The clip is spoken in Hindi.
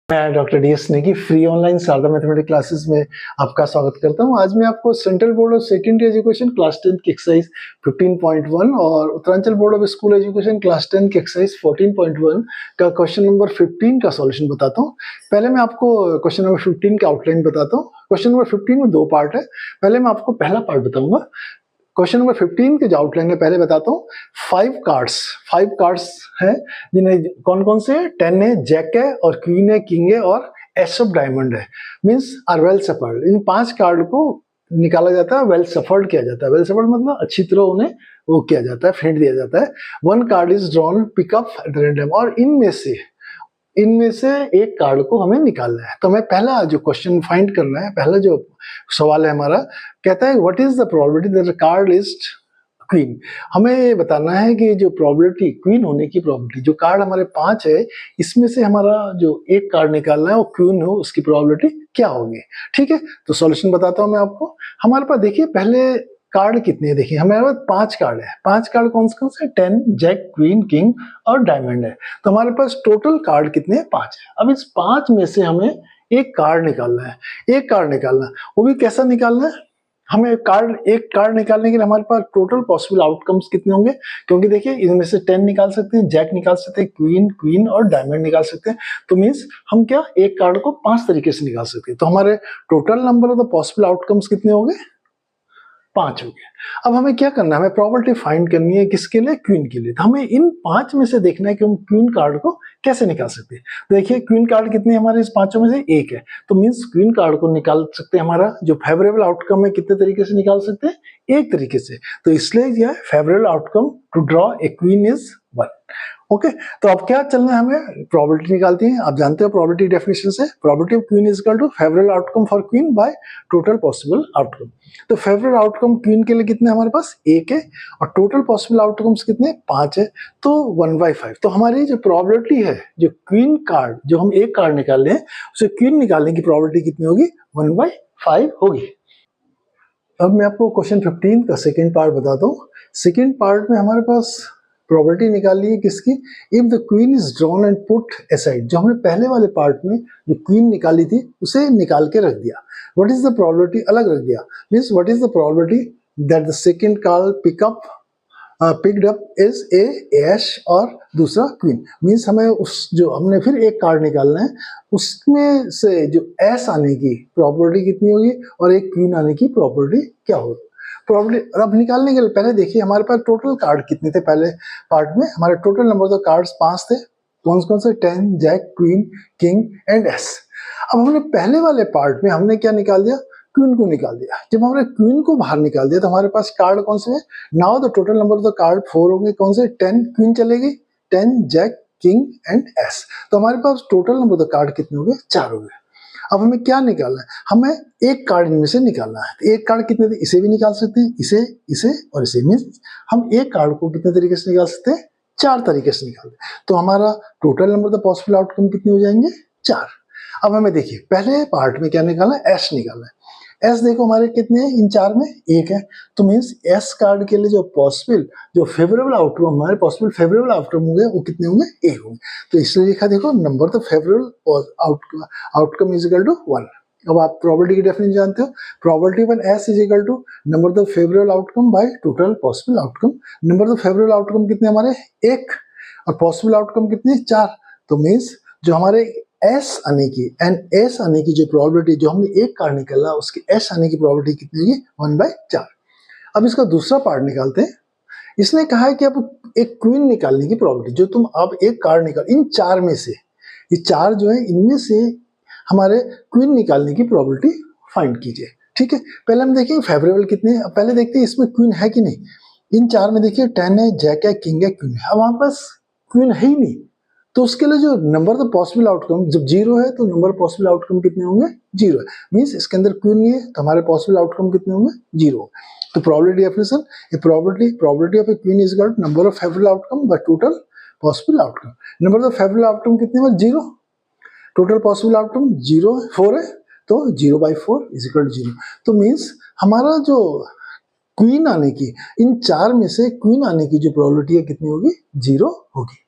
मैं doctor D S Negi free online Sharda mathematics classes में आपका स्वागत करता हूं। आज मैं आपको central board of secondary education class 10 की एक्सरसाइज 15.1 और Uttaranchal board of school education class 10 की एक्सरसाइज 14.1 का क्वेश्चन नंबर 15 का सॉल्यूशन बताता हूं। पहले मैं आपको क्वेश्चन नंबर 15 का आउटलाइन बताता हूँ। क्वेश्चन नंबर 15 में दो पार्ट है। पहले मैं आपको पहला पार्ट बताऊंगा। क्वेश्चन नंबर 15 के जो आउटलाइन है पहले बताता हूँ। 5 कार्ड्स हैं जिन्हें कौन कौन से 10 है, जैक है और क्वीन है, किंग है और एस ऑफ डायमंड है, मींस आर वेल सफर्ड। इन 5 कार्ड को निकाला जाता है, वेल सफर्ड किया जाता है। वेल सफर्ड मतलब अच्छी तरह उन्हें वो किया जाता है, फेंट दिया जाता है। One card is drawn pickup at the random और इनमें से एक कार्ड को हमें निकालना है। तो हमें पहला जो क्वेश्चन फाइंड करना है, पहला जो सवाल है हमारा, कहता है what is the probability that the card is queen. हमें ये बताना है कि जो प्रोबेबिलिटी क्वीन होने की प्रोबेबिलिटी, जो कार्ड हमारे 5 है इसमें से हमारा जो एक कार्ड निकालना है वो क्वीन हो, उसकी प्रोबेबिलिटी क्या होगी। ठीक है, तो सॉल्यूशन बताता हूं मैं आपको। हमारे पास देखिए पहले कार्ड कितने हैं, देखिए हमारे पास 5 कार्ड है। 5 कार्ड कौन से 10, जैक, क्वीन, किंग और डायमंड है। तो हमारे पास टोटल कार्ड कितने हैं, 5 है। अब इस 5 में से हमें एक कार्ड निकालना है। एक कार्ड निकालना है, वो भी कैसा निकालना है, हमें एक कार्ड निकालने के लिए हमारे पास टोटल पॉसिबल आउटकम्स कितने होंगे, क्योंकि देखिए इनमें से 10 निकाल सकते हैं, जैक निकाल सकते हैं, क्वीन और डायमंड निकाल सकते हैं। तो मींस हम क्या एक कार्ड को 5 तरीके से निकाल सकते हैं। तो हमारे total number of the possible outcomes कितने होंगे, 5 हो गए। अब हमें क्या करना है, हमें प्रोबेबिलिटी फाइंड करनी है, किसके लिए, क्वीन के लिए। तो हमें इन 5 में से देखना है कि हम क्वीन कार्ड को कैसे निकाल सकते हैं। तो देखिए क्वीन कार्ड कितने हमारे इस 5 में से एक है, तो मींस क्वीन कार्ड को निकाल सकते हैं। हमारा जो फेवरेबल आउटकम है कितने तरीके से निकाल सकते हैं, एक तरीके से। तो इसलिए यह favourable outcome to draw a queen is 1। Okay, तो अब क्या चलना है, हमें प्रोबेबिलिटी निकालती है। आप जानते हो प्रोबेबिलिटी डेफिनेशन से, probability of queen is equal to favourable outcome for queen by total possible outcome. तो फेवरेबल आउटकम क्वीन के लिए कितने हमारे पास, एक है, और टोटल पॉसिबल आउटकम्स कितने, 5 है, तो 1/5। तो हमारी जो प्रोबेबिलिटी है, जो क्वीन कार्ड, जो हम एक कार्ड निकाल रहे हैं उसे क्वीन निकालने की प्रोबेबिलिटी कितनी होगी, 1/5 होगी। अब मैं आपको क्वेश्चन 15 का सेकेंड पार्ट बताता हूँ। सेकेंड पार्ट में हमारे पास प्रोबेबिलिटी निकाली है किसकी, if the queen is drawn and put aside. जो हमने पहले वाले पार्ट में जो क्वीन निकाली थी उसे निकाल के रख दिया। व्हाट इज द प्रोबेबिलिटी, अलग रख दिया, means what is the probability that the second card picked up is a ace और दूसरा क्वीन। मींस हमें उस जो हमने फिर एक कार्ड निकालना है उसमें से जो ऐश आने की प्रोबेबिलिटी कितनी होगी और एक क्वीन आने की प्रोबेबिलिटी क्या होगी। प्रोबेबिलिटी अब निकालने के लिए पहले देखिए हमारे पास टोटल कार्ड कितने थे। पहले पार्ट में हमारे टोटल नंबर ऑफ कार्ड्स 5 थे। कौन कौन से, 10, jack, queen, king and ace. अब हमने पहले वाले पार्ट में हमने क्या निकाल दिया, क्वीन को निकाल दिया। जब हमने क्वीन को बाहर निकाल दिया तो हमारे पास कार्ड कौन से हैं, now the total number of the card 4 होंगे। कौन से, 10 क्वीन चलेगी, 10 जैक, किंग एंड एस। तो हमारे पास total number of the card कितने हो गए, 4 हो गए। अब हमें क्या निकालना है, हमें एक कार्ड इनमें से निकालना है। तो एक कार्ड कितने थे, इसे भी निकाल सकते हैं, इसे और इसे। मींस हम एक कार्ड को कितने तरीके से निकाल सकते हैं, 4 तरीके से निकालते हैं। तो हमारा total number the possible outcome कितने हो जाएंगे, 4। अब हमें देखिए पहले पार्ट में क्या निकालना है, एस निकालना है। एस देखो हमारे कितने हैं, इन 4 में एक है। तो मींस एस कार्ड के लिए जो फेवरेबल आउटकम, हमारे पॉसिबल फेवरेबल आउटकम होंगे वो कितने होंगे, एक होंगे। तो इसलिए लिखा देखो number the favourable outcome is equal to 1। अब आप प्रोबेबिलिटी की डेफिनेशन जानते हो, probability of an ace is equal to number the favourable outcome by total possible outcome. Number the favourable outcome कितने हमारे, 1, और पॉसिबल आउटकम कितने, 4। तो मींस जो हमारे एस आने की एंड एस आने की जो प्रोबेबिलिटी, जो हमने एक कार्ड निकाला उसकी एस आने की प्रोबेबिलिटी कितनी होगी, 1/4। अब इसका दूसरा पार्ट निकालते हैं। इसने कहा है कि अब एक क्वीन निकालने की प्रोबेबिलिटी, जो तुम अब एक कार्ड निकाल, इन 4 में से, ये 4 जो है इनमें से हमारे क्वीन निकालने की प्रोबेबिलिटी फाइंड कीजिए। ठीक है, पहले हम देखेंगे फेवरेबल कितने हैं। पहले देखते हैं इसमें क्वीन है कि नहीं। इन 4 में देखिए 10 है, जैक है, किंग है, क्वीन है। अब हमारे पास क्वीन है ही नहीं, तो उसके लिए जो नंबर ऑफ पॉसिबल आउटकम, जब 0 है तो नंबर पॉसिबल आउटकम कितने होंगे, 0 है। मींस इसके अंदर क्वीन नहीं है तो हमारे पॉसिबल आउटकम कितने होंगे, 0। तो प्रोबेबिलिटी डेफिनेशन, ये probability of a queen is equal to number of favourable outcome by total possible outcome. Number of favourable outcome कितने हैं, 0। टोटल पॉसिबल आउटकम 0 4 है, तो 0/4 इज इक्वल टू 0। तो मींस हमारा जो क्वीन आने की, इन 4 में से क्वीन आने की जो प्रोबेबिलिटी है कितनी होगी, 0 होगी।